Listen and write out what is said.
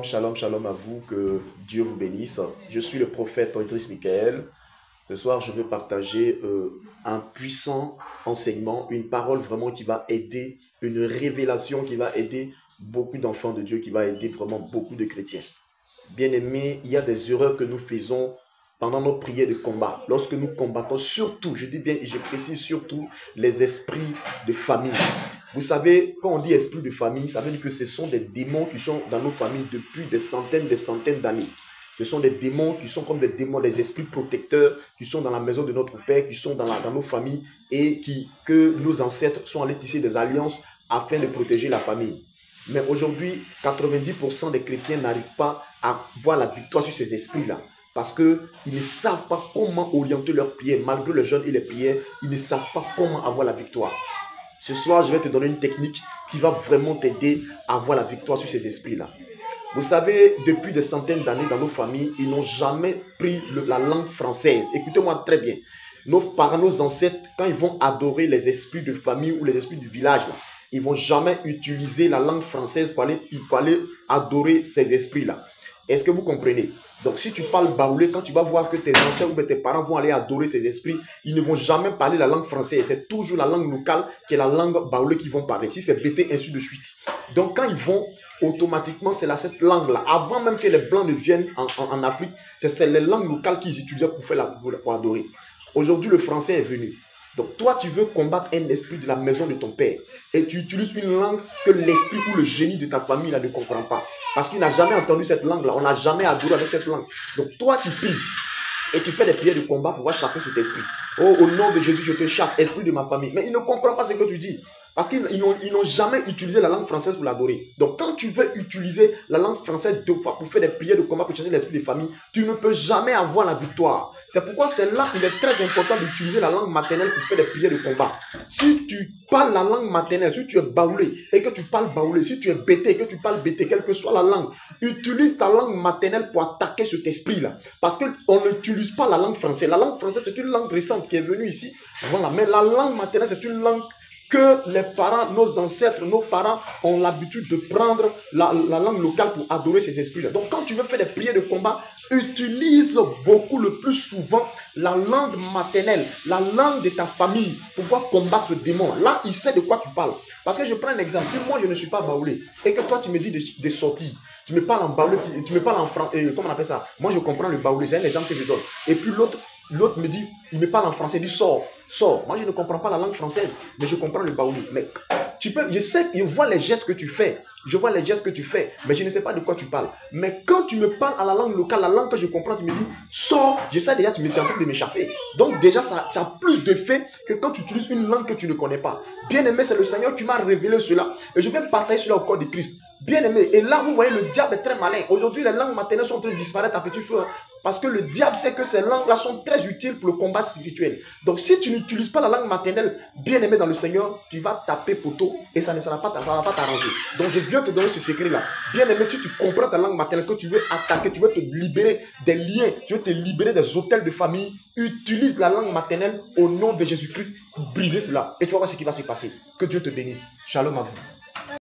Shalom, shalom, shalom à vous, que Dieu vous bénisse. Je suis le prophète Idriss Michael. Ce soir, je veux partager un puissant enseignement, une parole vraiment qui va aider, une révélation qui va aider beaucoup d'enfants de Dieu, qui va aider vraiment beaucoup de chrétiens. Bien-aimés, il y a des erreurs que nous faisons pendant nos prières de combat. Lorsque nous combattons, surtout, je dis bien et je précise surtout, les esprits de famille. Vous savez, quand on dit esprit de famille, ça veut dire que ce sont des démons qui sont dans nos familles depuis des centaines d'années. Ce sont des démons qui sont comme des démons, des esprits protecteurs qui sont dans la maison de notre Père, qui sont dans nos familles et que nos ancêtres sont allés tisser des alliances afin de protéger la famille. Mais aujourd'hui, 90% des chrétiens n'arrivent pas à voir la victoire sur ces esprits-là. Parce qu'ils ne savent pas comment orienter leurs prières. Malgré le jeûne et les prières, ils ne savent pas comment avoir la victoire. Ce soir, je vais te donner une technique qui va vraiment t'aider à avoir la victoire sur ces esprits-là. Vous savez, depuis des centaines d'années dans nos familles, ils n'ont jamais pris la langue française. Écoutez-moi très bien. Nos parents, nos ancêtres, quand ils vont adorer les esprits de famille ou les esprits du village, là, ils ne vont jamais utiliser la langue française pour aller adorer ces esprits-là. Est-ce que vous comprenez? Donc, si tu parles baoulé, quand tu vas voir que tes ancêtres ou tes parents vont aller adorer ces esprits, ils ne vont jamais parler la langue française. C'est toujours la langue locale qui est la langue baoulé qu'ils vont parler. Si c'est bété, ainsi de suite. Donc, quand ils vont, automatiquement, c'est cette langue-là. Avant même que les Blancs ne viennent en Afrique, c'est les langues locales qu'ils utilisaient pour adorer. Aujourd'hui, le français est venu. Donc, toi, tu veux combattre un esprit de la maison de ton père. Et tu utilises une langue que l'esprit ou le génie de ta famille là, ne comprend pas. Parce qu'il n'a jamais entendu cette langue-là. On n'a jamais adoré avec cette langue. Donc, toi, tu pries. Et tu fais des prières de combat pour pouvoir chasser cet esprit. Oh, au nom de Jésus, je te chasse, esprit de ma famille. Mais il ne comprend pas ce que tu dis. Parce qu'ils n'ont jamais utilisé la langue française pour l'adorer. Donc, quand tu veux utiliser la langue française 2 fois pour faire des prières de combat pour chasser l'esprit de famille, tu ne peux jamais avoir la victoire. C'est pourquoi c'est là qu'il est très important d'utiliser la langue maternelle pour faire des prières de combat. Si tu parles la langue maternelle, si tu es baoulé et que tu parles baoulé, si tu es bété et que tu parles bété, quelle que soit la langue, utilise ta langue maternelle pour attaquer cet esprit-là. Parce qu'on n'utilise pas la langue française. La langue française, c'est une langue récente qui est venue ici. Voilà. Mais la langue maternelle, c'est une langue que les parents, nos ancêtres, nos parents ont l'habitude de prendre la langue locale pour adorer ces esprits-là. Donc, quand tu veux faire des prières de combat, utilise beaucoup le plus souvent la langue maternelle, la langue de ta famille pour pouvoir combattre ce démon. Là, il sait de quoi tu parles. Parce que je prends un exemple. Si moi, je ne suis pas baoulé et que toi, tu me dis des sorties, tu me parles en baoulé, tu me parles en français, comment on appelle ça? Moi, je comprends le baoulé, c'est un exemple que je donne. Et puis l'autre me dit, il me parle en français, il dit sors. Moi, je ne comprends pas la langue française, mais je comprends le baoulé. Mais je sais, je vois les gestes que tu fais. Mais je ne sais pas de quoi tu parles. Mais quand tu me parles à la langue locale, la langue que je comprends, tu me dis, sors, je sais déjà, tu es en train de me chasser. Donc déjà, ça a plus d'effet que quand tu utilises une langue que tu ne connais pas. Bien aimé, c'est le Seigneur qui m'a révélé cela. Et je vais partager cela au corps de Christ. Bien aimé, et là, vous voyez, le diable est très malin. Aujourd'hui, les langues maternelles sont en train de disparaître à petit feu. Parce que le diable sait que ces langues-là sont très utiles pour le combat spirituel. Donc, si tu n'utilises pas la langue maternelle bien aimée dans le Seigneur, tu vas taper poteau et ça ne va pas t'arranger. Donc, je viens te donner ce secret-là. Bien aimé, si tu comprends ta langue maternelle, que tu veux attaquer, tu veux te libérer des liens, tu veux te libérer des hôtels de famille, utilise la langue maternelle au nom de Jésus-Christ pour briser cela. Et tu vas voir ce qui va se passer. Que Dieu te bénisse. Shalom à vous.